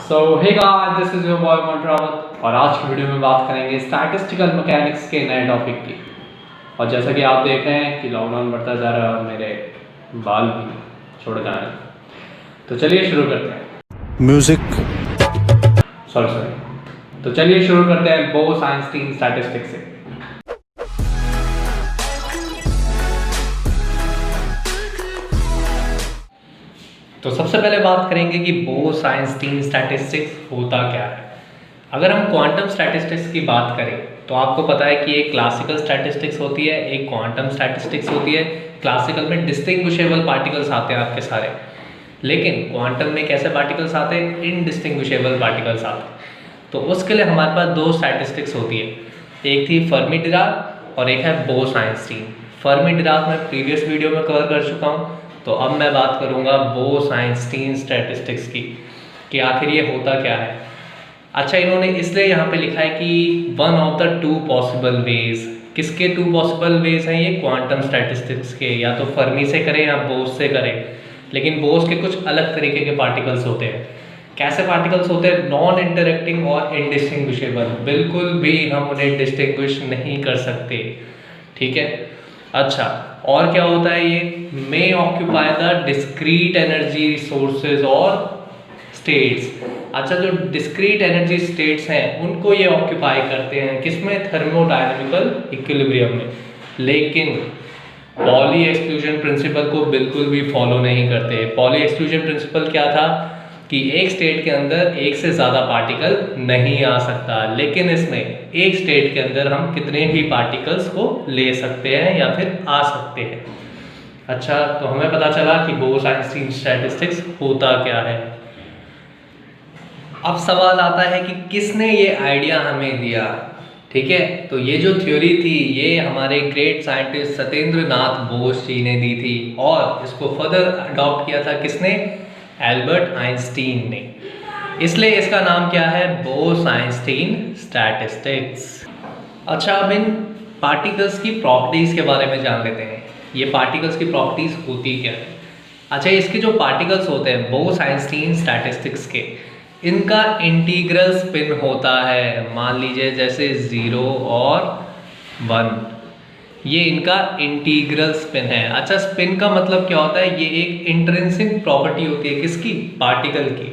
So hey guys, this is your boy Mantravat और आज की वीडियो में बात करेंगे स्टैटिस्टिकल मैकेनिक्स के नए टॉपिक की। और जैसा कि आप देख रहे हैं कि लॉकडाउन बढ़ता जा रहा है और मेरे बाल भी छोड़ जा रहे हैं, तो चलिए शुरू करते हैं। तो चलिए शुरू करते हैं बोस-आइंस्टीन स्टैटिस्टिक्स से। तो सबसे पहले बात करेंगे कि बोस-आइंस्टीन स्टैटिस्टिक्स होता क्या है। अगर हम क्वांटम स्टैटिस्टिक्स की बात करें तो आपको पता है कि एक क्लासिकल स्टैटिस्टिक्स होती है, एक क्वांटम स्टैटिस्टिक्स होती है। क्लासिकल में डिस्टिंग्विशेबल पार्टिकल्स आते हैं आपके सारे, लेकिन क्वांटम में कैसे पार्टिकल्स आते हैं? इनडिस्टिंग्विशेबल पार्टिकल्स आते हैं। तो उसके लिए हमारे पास दो स्टैटिस्टिक्स होती है, एक थी फर्मी-डिराक और एक है बोस-आइंस्टीन। फर्मी-डिराक मैं प्रीवियस वीडियो में कवर कर चुका हूँ, तो अब मैं बात करूँगा बोस-आइंस्टीन स्टैटिस्टिक्स की कि आखिर ये होता क्या है। अच्छा, इन्होंने इसलिए यहाँ पे लिखा है कि one of the two possible ways. किसके टू पॉसिबल वेज हैं ये? क्वांटम स्टैटिस्टिक्स के। या तो फर्मी से करें या बोस से करें, लेकिन बोस के कुछ अलग तरीके के पार्टिकल्स होते हैं। कैसे पार्टिकल्स होते हैं? नॉन इंटरेक्टिंग और इनडिस्टिंग्विशेबल। बिल्कुल भी हम उन्हें डिस्टिंग्विश नहीं कर सकते, ठीक है। अच्छा, और क्या होता है ये? May occupy the discrete energy resources और स्टेट्स। अच्छा, जो डिस्क्रीट एनर्जी स्टेट्स हैं उनको ये ऑक्यूपाई करते हैं, किसमें? थर्मोडायनेमिकल इक्विलिब्रियम में। लेकिन पॉली एक्सक्लूजन प्रिंसिपल को बिल्कुल भी फॉलो नहीं करते। पॉली एक्सक्लूजन प्रिंसिपल क्या था कि एक स्टेट के अंदर एक से ज़्यादा पार्टिकल नहीं आ सकता, लेकिन इसमें एक स्टेट के अंदर हम कितने भी पार्टिकल्स को ले सकते हैं या फिर आ सकते हैं। अच्छा, तो हमें पता चला कि बोस-आइंस्टीन स्टैटिस्टिक्स होता क्या है। अब सवाल आता है कि किसने ये आइडिया हमें दिया, ठीक है। तो ये जो थ्योरी थी ये हमारे ग्रेट साइंटिस्ट सत्येंद्र नाथ बोस जी ने दी थी, और इसको फर्दर अडॉप्ट किया था किसने? एल्बर्ट आइंस्टीन ने। इसलिए इसका नाम क्या है? Bose-Einstein statistics. अच्छा, अब इन पार्टिकल्स की प्रॉपर्टीज़ के बारे में जान लेते हैं। ये पार्टिकल्स की प्रॉपर्टीज़ होती क्या है? अच्छा, इसके जो पार्टिकल्स होते हैं बोस-आइंस्टीन स्टैटिस्टिक्स के, इनका इंटीग्रल स्पिन होता है। मान लीजिए जैसे 0 और 1, ये इनका इंटीग्रल स्पिन है। अच्छा, स्पिन का मतलब क्या होता है? ये एक इंट्रिंसिक प्रॉपर्टी होती है किसकी? पार्टिकल की,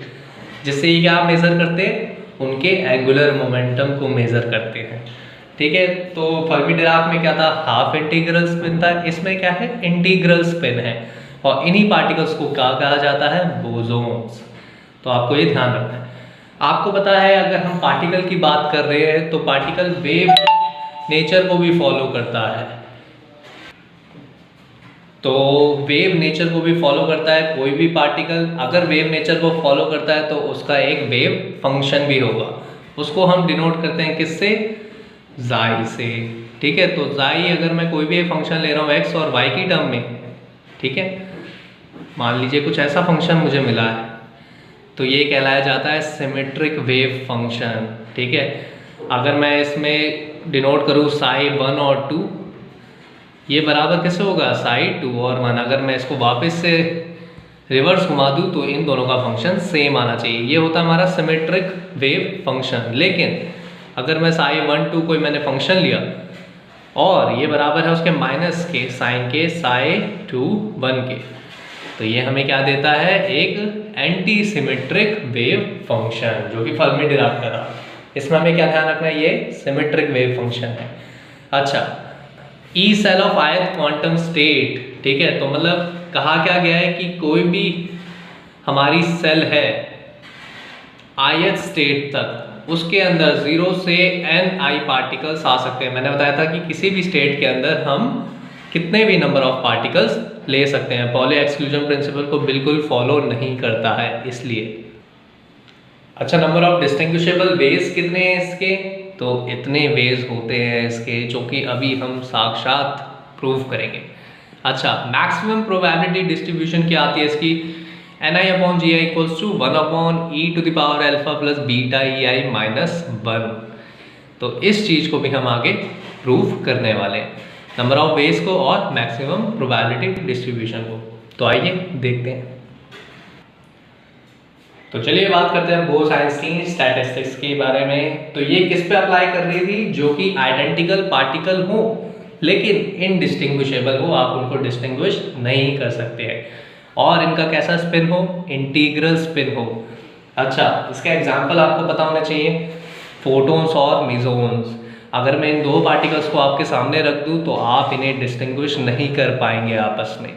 जिससे ये क्या मेजर करते हैं? उनके एंगुलर मोमेंटम को मेजर करते हैं, ठीक है। तो फर्मी-डिराक में क्या था? हाफ इंटीग्रल स्पिन था। इसमें क्या है? इंटीग्रल स्पिन है। और इन्हीं पार्टिकल्स को क्या कहा जाता है? बोसोन्स। तो आपको ये ध्यान रखना है। आपको पता है अगर हम पार्टिकल की बात कर रहे हैं तो पार्टिकल वेव नेचर को भी फॉलो करता है। तो वेव नेचर को भी फॉलो करता है कोई भी पार्टिकल। अगर वेव नेचर को फॉलो करता है तो उसका एक वेव फंक्शन भी होगा। उसको हम डिनोट करते हैं किससे? जाई से, ठीक है। तो जाई अगर मैं कोई भी फंक्शन ले रहा हूँ एक्स और वाई की टर्म में, ठीक है, मान लीजिए कुछ ऐसा फंक्शन मुझे मिला है, तो ये कहलाया जाता है सिमेट्रिक वेव फंक्शन, ठीक है। अगर मैं इसमें डिनोट करूँ साई 1 और 2, ये बराबर कैसे होगा? साई 2 और 1। अगर मैं इसको वापस से रिवर्स घुमा दूँ तो इन दोनों का फंक्शन सेम आना चाहिए। ये होता है हमारा सिमेट्रिक वेव फंक्शन। लेकिन अगर मैं साई 1, 2 कोई मैंने फंक्शन लिया और ये बराबर है उसके माइनस के साइन के साई 2, 1 के, तो ये हमें क्या देता है? एक एंटी सिमेट्रिक वेव फंक्शन, जो कि फर्मी-डिराक का था। इसमें हमें क्या ध्यान रखना है? ये सिमेट्रिक वेव फंक्शन है। अच्छा, E cell of ith quantum state, ठीक है। तो मतलब कहा क्या गया है कि कोई भी हमारी सेल है ith स्टेट तक, उसके अंदर 0 से ni पार्टिकल्स आ सकते हैं। मैंने बताया था कि किसी भी स्टेट के अंदर हम कितने भी नंबर ऑफ पार्टिकल्स ले सकते हैं। पॉली एक्सक्लूजन प्रिंसिपल को बिल्कुल फॉलो नहीं करता है, इसलिए। अच्छा, नंबर ऑफ डिस्टिंग्विशेबल वेज कितने हैं इसके? तो इतने वेज होते हैं इसके, जो कि अभी हम साक्षात प्रूव करेंगे। अच्छा, मैक्सिमम प्रोबेबिलिटी डिस्ट्रीब्यूशन क्या आती है इसकी? ni/gi = 1/e⁴ plus beta ei minus 1। तो इस चीज़ को भी हम आगे प्रूव करने वाले हैं, नंबर ऑफ वेज को और मैक्सिमम प्रोबेबिलिटी डिस्ट्रीब्यूशन को। तो आइए देखते हैं। तो चलिए बात करते हैं बोसाइंस की स्टैटिस्टिक्स के बारे में। तो ये किस पे अप्लाई कर रही थी? जो कि आइडेंटिकल पार्टिकल हो लेकिन इनडिस्टिंग्विशेबल हो, आप उनको डिस्टिंग्विश नहीं कर सकते हैं, और इनका कैसा स्पिन हो? इंटीग्रल स्पिन हो। अच्छा, इसका एग्जाम्पल आपको पता होना चाहिए, फोटॉन्स और मेसॉन्स। अगर मैं इन दो पार्टिकल्स को आपके सामने रख दूं तो आप इन्हें डिस्टिंग्विश नहीं कर पाएंगे आपस में,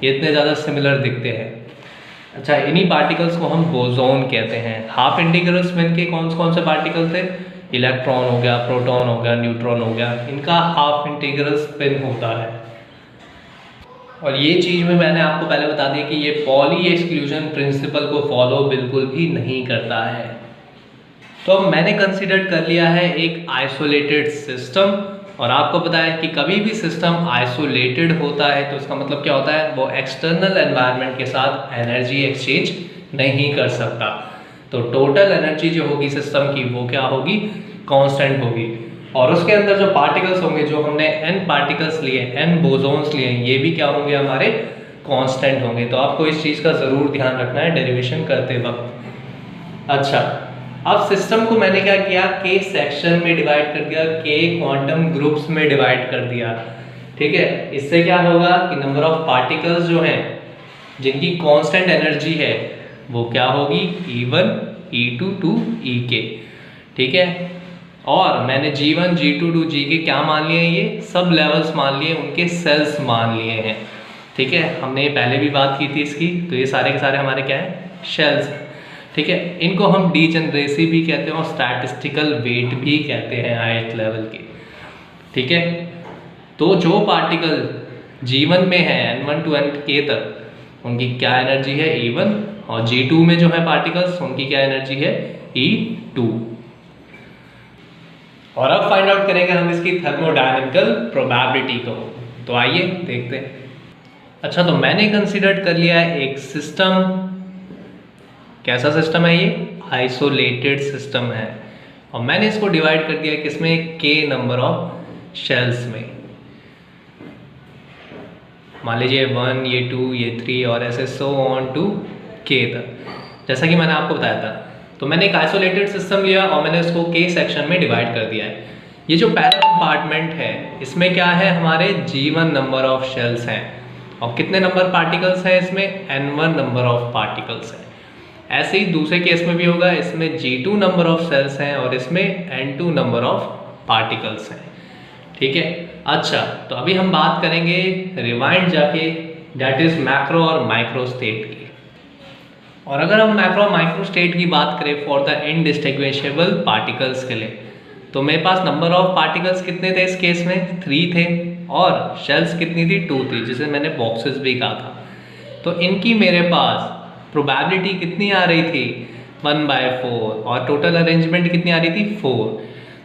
ये इतने ज़्यादा सिमिलर दिखते हैं। अच्छा, इन्हीं पार्टिकल्स को हम बोसॉन कहते हैं। हाफ इंटीग्रल स्पिन के कौन से पार्टिकल थे? इलेक्ट्रॉन हो गया, प्रोटॉन हो गया, न्यूट्रॉन हो गया, इनका हाफ इंटीग्रल स्पिन होता है। और ये चीज़ में मैंने आपको पहले बता दिया कि ये पॉली एक्सक्लूजन प्रिंसिपल को फॉलो बिल्कुल भी नहीं करता है। तो मैंने कंसीडर कर लिया है एक आइसोलेटेड सिस्टम, और आपको पता है कि कभी भी सिस्टम आइसोलेटेड होता है तो इसका मतलब क्या होता है? वो एक्सटर्नल एनवायरनमेंट के साथ एनर्जी एक्सचेंज नहीं कर सकता। तो टोटल एनर्जी जो होगी सिस्टम की वो क्या होगी? कांस्टेंट होगी। और उसके अंदर जो पार्टिकल्स होंगे, जो हमने n पार्टिकल्स लिए, n बोसॉन्स लिए, ये भी क्या होंगे? हमारे कांस्टेंट होंगे। तो आपको इस चीज़ का ज़रूर ध्यान रखना है डेरिवेशन करते वक्त। अच्छा, अब सिस्टम को मैंने क्या किया? के सेक्शन में डिवाइड कर दिया, के क्वांटम ग्रुप्स में डिवाइड कर दिया। ठीक है, इससे क्या होगा कि नंबर ऑफ पार्टिकल्स जो हैं जिनकी कांस्टेंट एनर्जी है वो क्या होगी? E1, E2 to Ek। ठीक है, और मैंने G1, G2 to Gk क्या मान लिए? ये सब लेवल्स मान लिए, उनके सेल्स मान लिए हैं। ठीक है, हमने पहले भी बात की थी इसकी। तो ये सारे के सारे हमारे क्या है? शेल्स। ठीक है, इनको हम डीजेनरेसी भी कहते हैं और स्टैटिस्टिकल वेट भी कहते हैं हाईएस्ट लेवल के। ठीक है, तो जो पार्टिकल G1 में है N1 to Nk तक, उनकी क्या एनर्जी है? E1, और G2 में जो है पार्टिकल्स, उनकी क्या एनर्जी है? E2। और अब फाइंड आउट करेंगे हम इसकी थर्मोडायनेमिकल प्रोबेबिलिटी को। तो आइए देखते हैं। अच्छा, तो मैंने कंसीडर कर लिया है एक सिस्टम। कैसा सिस्टम है ये? आइसोलेटेड सिस्टम है, और मैंने इसको डिवाइड कर दिया किसमें? के नंबर ऑफ शेल्स में। मान लीजिए 1, ये 2, ये 3 और ऐसे सो ऑन टू के तक, जैसा कि मैंने आपको बताया था। तो मैंने एक आइसोलेटेड सिस्टम लिया और मैंने इसको के सेक्शन में डिवाइड कर दिया है। ये जो पहला कंपार्टमेंट है, इसमें क्या है? हमारे G1 नंबर ऑफ शेल्स हैं, और कितने नंबर पार्टिकल्स हैं इसमें? N1 नंबर ऑफ पार्टिकल्स हैं। ऐसे ही दूसरे केस में भी होगा, इसमें G2 नंबर ऑफ सेल्स हैं और इसमें N2 नंबर ऑफ पार्टिकल्स हैं। ठीक है, अच्छा, तो अभी हम बात करेंगे रिवाइंड जाके, दैट इज मैक्रो और माइक्रो स्टेट की। और अगर हम मैक्रो और माइक्रो स्टेट की बात करें फॉर द इनडिस्टिंग्विशेबल पार्टिकल्स के लिए, तो मेरे पास नंबर ऑफ पार्टिकल्स कितने थे इस केस में? 3 थे, और शेल्स कितनी थी? 2 थी, जिसे मैंने बॉक्सेस भी कहा था। तो इनकी मेरे पास प्रोबेबिलिटी कितनी आ रही थी? 1/4, और टोटल अरेंजमेंट कितनी आ रही थी? 4।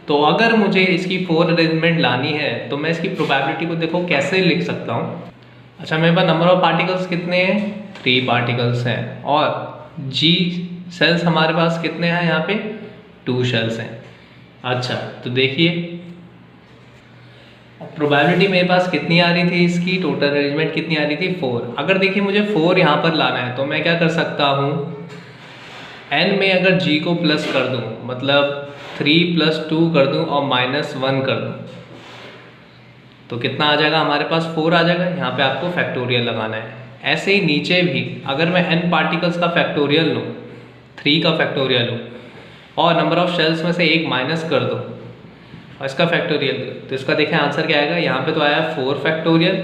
तो अगर मुझे इसकी 4 अरेंजमेंट लानी है तो मैं इसकी प्रोबेबिलिटी को देखो कैसे लिख सकता हूँ। अच्छा, मेरे पास नंबर ऑफ पार्टिकल्स कितने हैं? 3 पार्टिकल्स हैं, और G सेल्स हमारे पास कितने हैं? यहाँ पे 2 शेल्स हैं। अच्छा, तो देखिए प्रोबेबिलिटी मेरे पास कितनी आ रही थी इसकी? टोटल अरेंजमेंट कितनी आ रही थी? 4। अगर देखिए मुझे 4 यहाँ पर लाना है तो मैं क्या कर सकता हूँ? n में अगर G को प्लस कर दूँ, मतलब 3 + 2 कर दूँ और -1 कर दूँ, तो कितना आ जाएगा? हमारे पास 4 आ जाएगा। यहाँ पे आपको फैक्टोरियल लगाना है। ऐसे ही नीचे भी अगर मैं n पार्टिकल्स का फैक्टोरियल लूँ, 3 का फैक्टोरियल लूँ, और नंबर ऑफ शेल्स में से 1 माइनस कर दूँ और इसका फैक्टोरियल, तो इसका देखें आंसर क्या आएगा? यहाँ पे तो आया 4 फैक्टोरियल,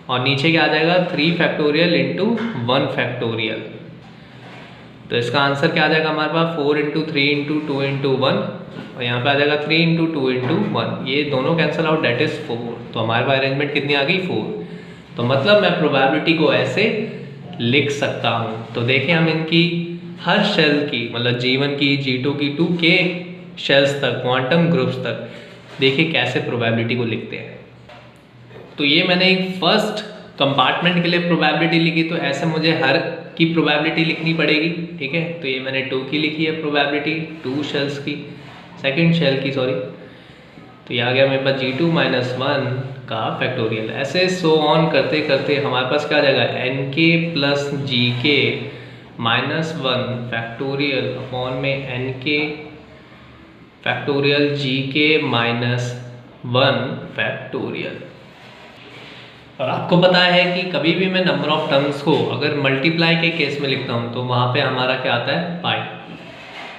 और नीचे क्या आ जाएगा? 3 फैक्टोरियल इंटू 1 फैक्टोरियल। तो इसका आंसर क्या आ जाएगा हमारे पास? 4 × 3 × 2 × 1, और यहाँ पे आ जाएगा 3 × 2 × 1। ये दोनों कैंसिल आउट, डेट इज 4। तो हमारे पास अरेंजमेंट कितनी आ गई? 4। तो मतलब मैं प्रोबेबिलिटी को ऐसे लिख सकता हूँ। तो देखें हम इनकी हर शेल की, मतलब G1 की, G2 की, 2K शेल्स तक, क्वांटम ग्रुप्स तक, देखिए कैसे प्रोबेबिलिटी को लिखते हैं। तो ये मैंने एक फर्स्ट कंपार्टमेंट के लिए प्रोबेबिलिटी लिखी, तो ऐसे मुझे हर की प्रोबेबिलिटी लिखनी पड़ेगी। ठीक है, तो ये मैंने 2 की लिखी है प्रोबेबिलिटी, 2 शेल्स की, सेकंड शेल की, सॉरी। तो ये आ गया मेरे पास G2 - 1 का फैक्टोरियल। ऐसे सो ऑन करते करते हमारे पास क्या आ जाएगा? Nk + Gk -1 फैक्टोरियल अपॉन में n के फैक्टोरियल g के -1 फैक्टोरियल। और आपको पता है कि कभी भी मैं नंबर ऑफ टर्म्स को अगर मल्टीप्लाई के केस में लिखता हूँ तो वहाँ पे हमारा क्या आता है पाई,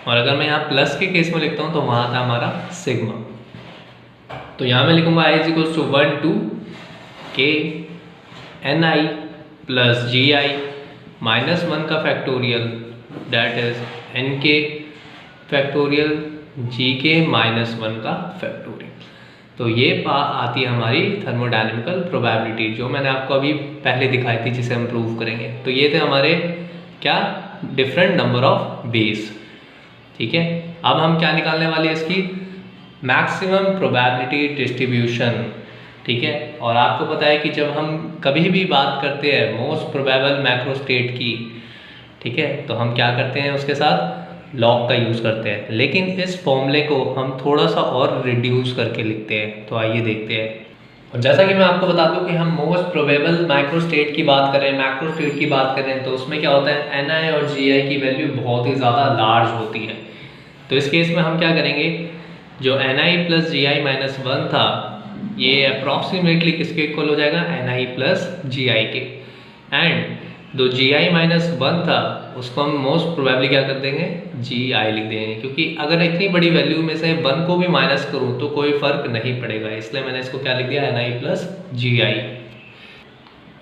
और अगर मैं यहाँ प्लस के केस में लिखता हूँ तो वहाँ आता है हमारा सिग्मा। तो यहाँ मैं लिखूँगा i is equals to 1 to k ni plus G I -1 का फैक्टोरियल दैट इज n के फैक्टोरियल g के -1 का फैक्टोरियल। तो ये आती है हमारी थर्मोडायनेमिकल प्रोबेबिलिटी जो मैंने आपको अभी पहले दिखाई थी, जिसे हम प्रूव करेंगे। तो ये थे हमारे क्या डिफरेंट नंबर ऑफ बेस। ठीक है, अब हम क्या निकालने वाले हैं इसकी मैक्सिमम प्रोबेबिलिटी डिस्ट्रीब्यूशन। ठीक है, और आपको पता है कि जब हम कभी भी बात करते हैं मोस्ट प्रोबेबल मैक्रो स्टेट की, ठीक है, तो हम क्या करते हैं उसके साथ लॉग का यूज़ करते हैं, लेकिन इस फॉर्मूले को हम थोड़ा सा और रिड्यूस करके लिखते हैं। तो आइए देखते हैं। और जैसा कि मैं आपको बता दूं कि हम मोस्ट प्रोबेबल माइक्रो स्टेट की बात करें, मैक्रो स्टेट की बात करें, तो उसमें क्या होता है एन और जी की वैल्यू बहुत ही ज़्यादा लार्ज होती है। तो इस केस में हम क्या करेंगे, जो ni प्लस जी आई -1 था ये अप्रॉक्सीमेटली किसके इक्वल हो जाएगा ni प्लस जी के, एंड जो जी आई -1 था उसको हम मोस्ट प्रोबेबली क्या कर देंगे जी लिख देंगे, क्योंकि अगर इतनी बड़ी वैल्यू में से 1 को भी माइनस करूँ तो कोई फ़र्क नहीं पड़ेगा, इसलिए मैंने इसको क्या लिख दिया ni प्लस जी।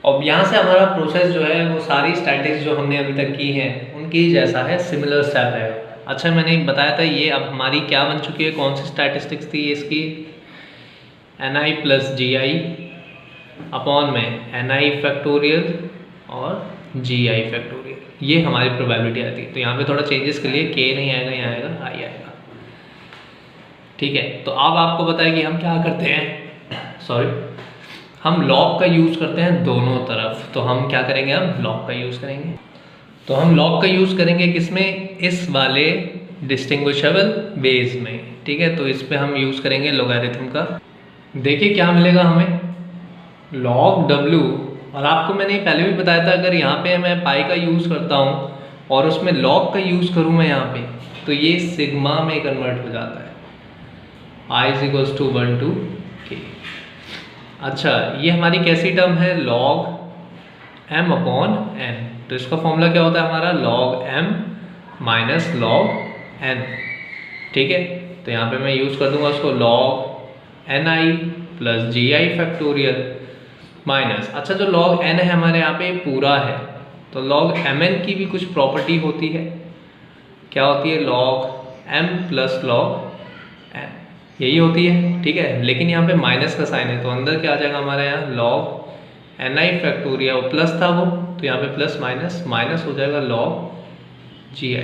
अब यहाँ से हमारा प्रोसेस जो है वो सारी स्टैटिक्स जो हमने अभी तक की हैं उनकी जैसा है, सिमिलर स्टेप है। अच्छा, मैंने बताया था ये अब हमारी क्या बन चुकी है, कौन सी स्टैटिस्टिक्स थी इसकी, ni प्लस जी अपॉन में ni फैक्टोरियल और जी फैक्टोरियल, ये हमारी प्रोबेबिलिटी आती है। तो यहाँ पे थोड़ा चेंजेस के लिए k नहीं आएगा, यहाँ आएगा i आएगा। ठीक है, तो अब आपको पता है कि हम क्या करते हैं, सॉरी हम लॉग का यूज़ करते हैं दोनों तरफ। तो हम क्या करेंगे, हम लॉग का यूज़ करेंगे। तो हम लॉग का यूज़ करेंगे किसमें, इस वाले डिस्टिंग्विशेबल बेस में। ठीक है, तो इस पे हम यूज़ करेंगे लॉगरिथम का। देखिए क्या मिलेगा हमें, log w, और आपको मैंने पहले भी बताया था अगर यहाँ पे मैं पाई का यूज़ करता हूँ और उसमें log का यूज़ करूँ मैं यहाँ पे, तो ये सिग्मा में कन्वर्ट हो जाता है, i is equals to 1 to k। अच्छा, ये हमारी कैसी टर्म है, log m अपॉन n। तो इसका फॉर्मूला क्या होता है हमारा log m minus log n। ठीक है, तो यहाँ पे मैं यूज़ कर दूंगा उसको log ni plus G I factorial minus, अच्छा जो log n है हमारे यहाँ पे पूरा है, तो log mn की भी कुछ प्रॉपर्टी होती है, क्या होती है log m plus log n, यही होती है। ठीक है, लेकिन यहाँ पे माइनस का साइन है तो अंदर क्या आ जाएगा हमारे यहाँ log ni फैक्टोरियल, प्लस था वो तो यहाँ पे प्लस माइनस माइनस हो जाएगा log जी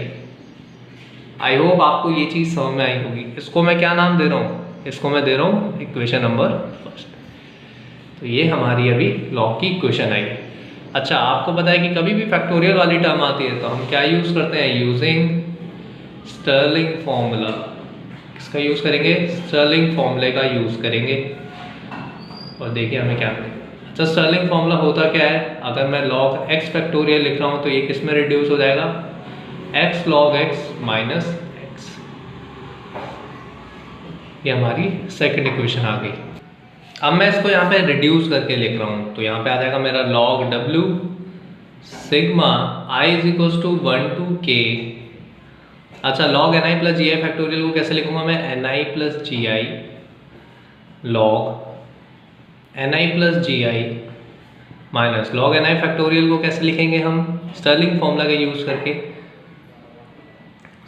आई होप आपको ये चीज़ समझ में आई होगी। इसको मैं क्या नाम दे रहा हूँ, इसको मैं दे रहा हूँ इक्वेशन नंबर फर्स्ट। तो ये हमारी अभी लॉग की इक्वेशन आई है। अच्छा, आपको पता है कि कभी भी फैक्टोरियल वाली टर्म आती है तो हम क्या यूज़ करते हैं, यूजिंग स्टर्लिंग फॉर्मूला। किसका यूज़ करेंगे, स्टर्लिंग फॉर्मूले का यूज़ करेंगे। और देखिए हमें क्या करेंगे। अच्छा, स्टर्लिंग फॉर्मूला होता क्या है, अगर मैं log x फैक्टोरियल लिख रहा हूँ तो ये किस में रिड्यूस हो जाएगा, x log x minus x। ये हमारी सेकंड इक्वेशन आ गई। अब मैं इसको यहाँ पे रिड्यूस करके लिख रहा हूँ तो यहाँ पे आ जाएगा मेरा log w sigma i is equals to 1 to k। अच्छा, log ni plus G I factorial को कैसे लिखूंगा मैं, ni plus G I log ni plus G I minus log ni factorial को कैसे लिखेंगे हम, स्टर्लिंग फॉर्मूला का यूज़ करके।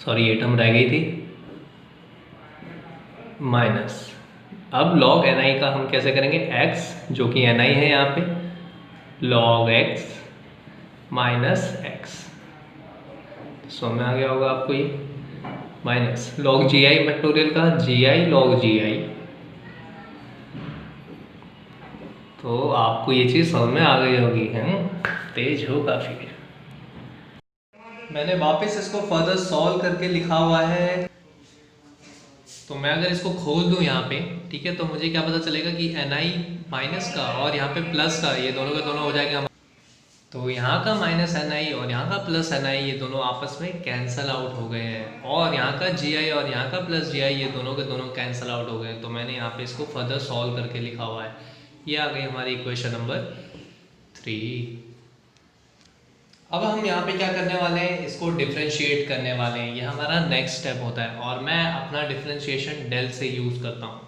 सॉरी, ये टर्म रह गई थी, माइनस। अब log ni का हम कैसे करेंगे, x जो कि ni है यहाँ पे, log x माइनस x, समझ में आ गया होगा आपको ये, minus log ji I factorial का जी आई log जी आई। तो आपको ये चीज़ समझ में आ गई होगी, है तेज हो काफ़ी। मैंने वापस इसको फर्दर सॉल्व करके लिखा हुआ है, तो मैं अगर इसको खोल दूं यहाँ पे, ठीक है, तो मुझे क्या पता चलेगा कि ni माइनस का और यहाँ पे प्लस का, ये दोनों का दोनों हो जाएगा तो यहाँ का माइनस एन आई और यहाँ का प्लस एन आई ये दोनों आपस में कैंसल आउट हो गए हैं, और यहाँ का जी आई और यहाँ का प्लस जी आई ये दोनों के दोनों कैंसल आउट हो गए हैं। तो मैंने यहाँ पे इसको फर्दर सॉल्व करके लिखा हुआ है। ये आ गई हमारी इक्वेशन नंबर 3। अब हम यहाँ पे क्या करने वाले हैं, इसको डिफ्रेंशिएट करने वाले हैं। ये हमारा नेक्स्ट स्टेप होता है और मैं अपना डिफ्रेंशिएशन डेल से यूज़ करता हूँ।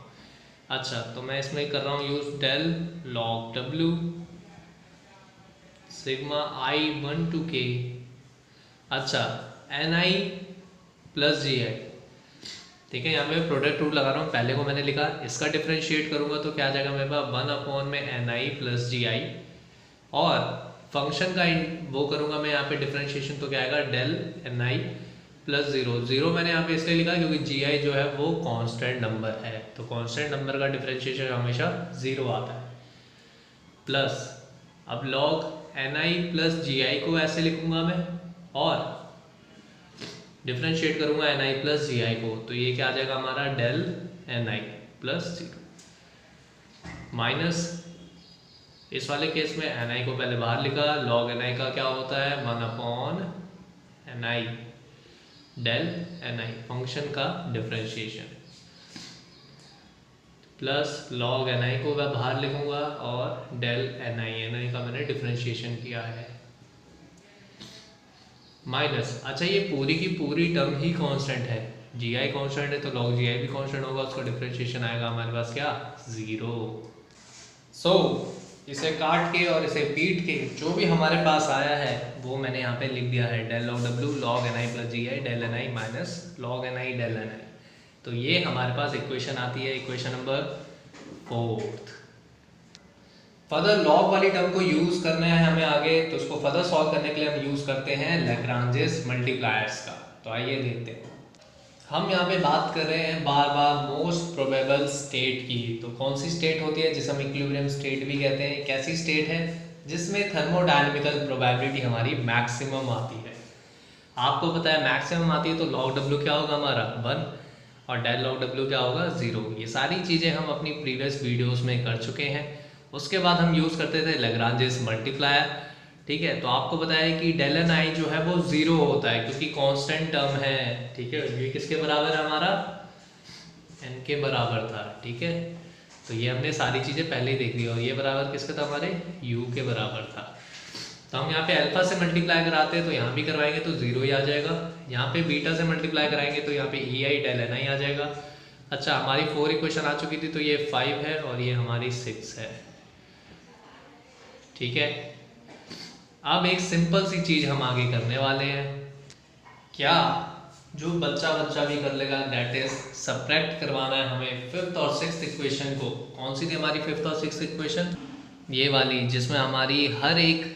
अच्छा, तो मैं इसमें कर रहा हूँ use del log W sigma I 1 to k। अच्छा, N I plus G I, ठीक है। यहाँ पे प्रोडक्ट रूल लगा रहा हूँ, पहले को मैंने लिखा, इसका डिफ्रेंशिएट करूँगा तो क्या आ जाएगा मेरे पास 1 में एन आई प्लस जी आई, और फंक्शन का वो करूँगा मैं यहाँ पे डिफ्रेंशिएशन तो क्या आएगा del N I plus zero मैंने यहाँ पे इसलिए लिखा क्योंकि जी आई जो है वो कांस्टेंट नंबर है, तो कांस्टेंट नंबर का डिफ्रेंशिएशन हमेशा 0 आता है। प्लस अब log N I plus G आई को ऐसे लिखूंगा मैं, और डिफ्रेंशिएट करूंगा एन आई प्लस जी आई को, तो ये क्या आ जाएगा हमारा del N I plus 0 minus, इस वाले केस में एन आई को पहले बाहर लिखा, लॉग एन आई का क्या होता है 1 N I del N I function का differentiation, plus log N I को मैं बाहर लिखूंगा और डेल एन आई का मैंने डिफ्रेंशिएशन किया है, माइनस। अच्छा, ये पूरी की पूरी टर्म ही कांस्टेंट है, जी आई कांस्टेंट है तो लॉग जी आई भी कांस्टेंट होगा, उसका डिफ्रेंशिएशन आएगा हमारे पास क्या 0। सो इसे काट के और इसे पीट के जो भी हमारे पास आया है वो मैंने यहाँ पे लिख दिया है, del log W log N I plus G I del N I minus log N I del N I. तो ये हमारे पास इक्वेशन आती है, इक्वेशन नंबर 4। फर्दर लॉग वाली टर्म को यूज करना है हमें आगे, तो उसको फर्दर सॉल्व करने के लिए हम यूज करते हैं लैग्रांजेस मल्टीप्लायर्स का। तो आइए देखते हैं। हम यहाँ पे बात कर रहे हैं बार बार मोस्ट प्रोबेबल स्टेट की। तो कौन सी स्टेट होती है जिसे हम इक्विलिब्रियम स्टेट भी कहते हैं, कैसी स्टेट है जिसमें थर्मोडायनेमिकल प्रोबेबिलिटी हमारी मैक्सिमम आती है। आपको पता है मैक्सिमम आती है तो लॉग डब्ल्यू क्या होगा हमारा 1 और डेल लॉग डब्ल्यू क्या होगा 0। ये सारी चीज़ें हम अपनी प्रीवियस वीडियोस में कर चुके हैं। उसके बाद हम यूज़ करते थे लैग्रांजेस मल्टीप्लायर, ठीक है। तो आपको पता है कि डेल एन आई जो है वो 0 होता है क्योंकि कांस्टेंट टर्म है, ठीक है। ये किसके बराबर है हमारा n के बराबर था, ठीक है। तो ये हमने सारी चीज़ें पहले ही देख ली, और ये बराबर किसका था हमारे u के बराबर था। तो हम यहाँ पे अल्फा से मल्टीप्लाई कराते हैं तो यहाँ भी करवाएंगे तो 0 ही आ जाएगा, यहाँ पे बीटा से मल्टीप्लाई कराएंगे तो यहाँ पे ई आई डेल एन आई आ जाएगा। अच्छा, हमारी 4 इक्वेशन आ चुकी थी तो ये 5 है और ये हमारी 6 है, ठीक है। अब एक सिंपल सी चीज़ हम आगे करने वाले हैं, क्या जो बच्चा भी कर लेगा, दैट इज सब्ट्रैक्ट करवाना है हमें 5th और 6th इक्वेशन को। कौन सी थी हमारी 5th और 6th इक्वेशन, ये वाली जिसमें हमारी हर एक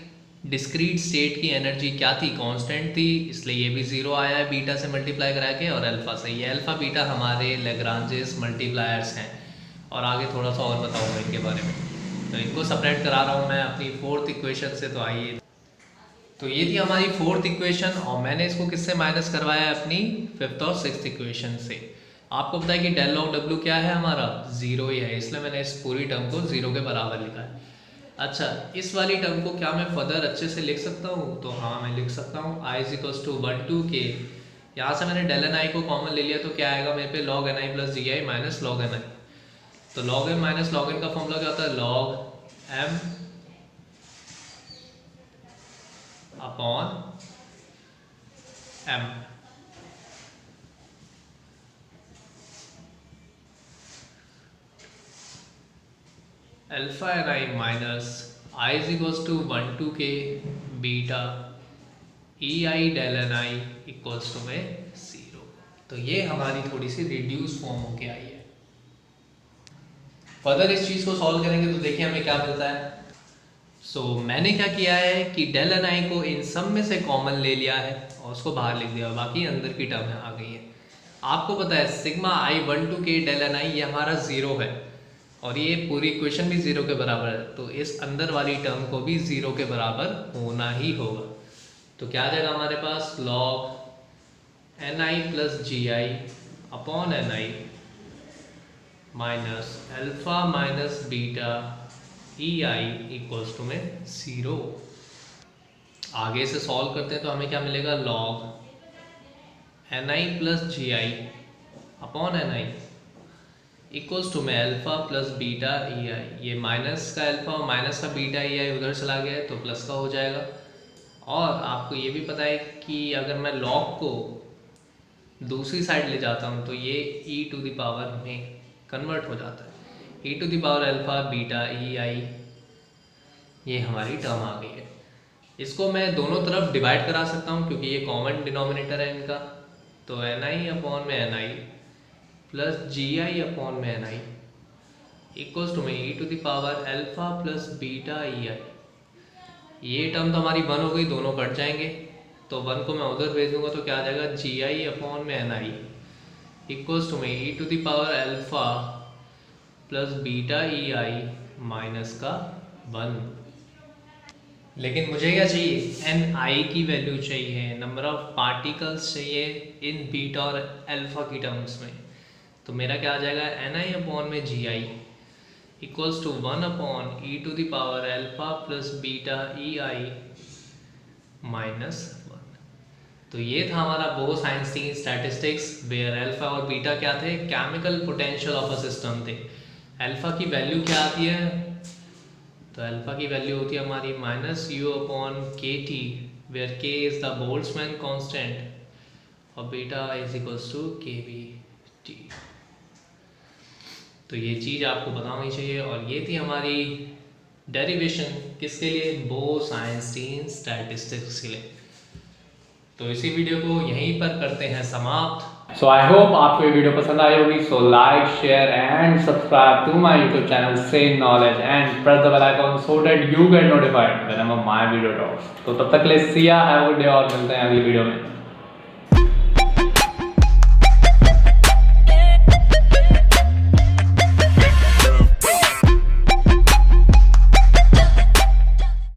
डिस्क्रीट स्टेट की एनर्जी क्या थी कांस्टेंट थी, इसलिए ये भी 0 आया है बीटा से मल्टीप्लाई करा के, और अल्फा से। ये अल्फा बीटा हमारे लैग्रांजेस मल्टीप्लायर्स हैं, और आगे थोड़ा सा और बताऊंगा इनके बारे में। तो इनको सेपरेट करा रहा हूँ मैं अपनी 4th इक्वेशन से। तो आइए, तो ये थी हमारी 4th इक्वेशन और मैंने इसको किससे माइनस करवाया है अपनी 5th और 6th इक्वेशन से। आपको पता है कि डेल लॉग डब्ल्यू क्या है हमारा 0 ही है, इसलिए मैंने इस पूरी टर्म को 0 के बराबर लिखा है। अच्छा, इस वाली टर्म को क्या मैं फर्दर अच्छे से लिख सकता हूँ, तो हाँ मैं लिख सकता हूँ i = 1 to k। यहाँ से मैंने डेल एन आई को कॉमन ले लिया तो क्या आएगा मेरे पे log N I plus G I minus log N I. तो log M minus log N का फॉर्मूला क्या होता है, log M upon M. Alpha N I minus i = 1 to k beta E I del N I equals to में 0। तो ये हमारी थोड़ी सी रिड्यूस फॉर्म होके आई है। फर्दर इस चीज़ को सॉल्व करेंगे तो देखिए हमें क्या मिलता है। सो मैंने क्या किया है कि डेल एन आई को इन सब में से कॉमन ले लिया है और उसको बाहर लिख दिया, बाकी अंदर की टर्म आ गई है। आपको पता है sigma i 1 to k del N I ये हमारा 0 है और ये पूरी इक्वेशन भी 0 के बराबर है, तो इस अंदर वाली टर्म को भी 0 के बराबर होना ही होगा। तो क्या आ जाएगा हमारे पास log N I plus G I upon N I minus alpha minus beta E I equals to में 0। आगे से सॉल्व करते हैं तो हमें क्या मिलेगा, log ni plus G I upon N I equals to में alpha plus beta E I, ये माइनस का अल्फ़ा और माइनस का बीटा ई आई उधर चला गया है तो प्लस का हो जाएगा। और आपको ये भी पता है कि अगर मैं log को दूसरी साइड ले जाता हूँ तो ये e टू द पावर में कन्वर्ट हो जाता है, e to the power alpha beta E I, ये हमारी टर्म आ गई है। इसको मैं दोनों तरफ डिवाइड करा सकता हूँ क्योंकि ये कॉमन डिनोमिनेटर है इनका, तो एन आई अपॉन में N I plus G I upon में एन आई इक्वल्स टू में ई to the power alpha plus beta E I, ये टर्म तो हमारी वन हो गई, दोनों कट जाएंगे तो वन को मैं उधर भेज दूंगा तो क्या आ जाएगा, जी आई अपॉन में एन आई इक्वल्स टू में ई to the power alpha plus beta E i minus का वन। लेकिन मुझे क्या चाहिए, एन आई की वैल्यू चाहिए, नंबर ऑफ पार्टिकल्स चाहिए इन बीटा और अल्फ़ा की टर्म्स में। तो मेरा क्या आ जाएगा, एन आई अपॉन में g i equals to one upon e to the power alpha plus beta E i minus one. तो ये था हमारा Bose Einstein statistics, where alpha और बीटा क्या थे, chemical potential of a system थे। अल्फ़ा की वैल्यू क्या आती है, तो अल्फ़ा की वैल्यू होती है हमारी माइनस यू अपॉन के टी, वेयर के इज़ द बोल्ट्जमैन कांस्टेंट और बीटा इज इक्वल्स टू के बी टी। तो ये चीज़ आपको पता होनी चाहिए। और ये थी हमारी डेरिवेशन किसके लिए, बोस आइंस्टीन स्टैटिस्टिक्स के लिए। तो इसी वीडियो को यहीं पर करते हैं समाप्त। सो आई होप आपको ये वीडियो पसंद आई होगी। So like share and subscribe to my YouTube channel से knowledge and press the bell icon so that you get notified whenever my video drops. तो तब तक के लिए सी या हैव अ गुड डे और मिलते हैं अगली वीडियो में।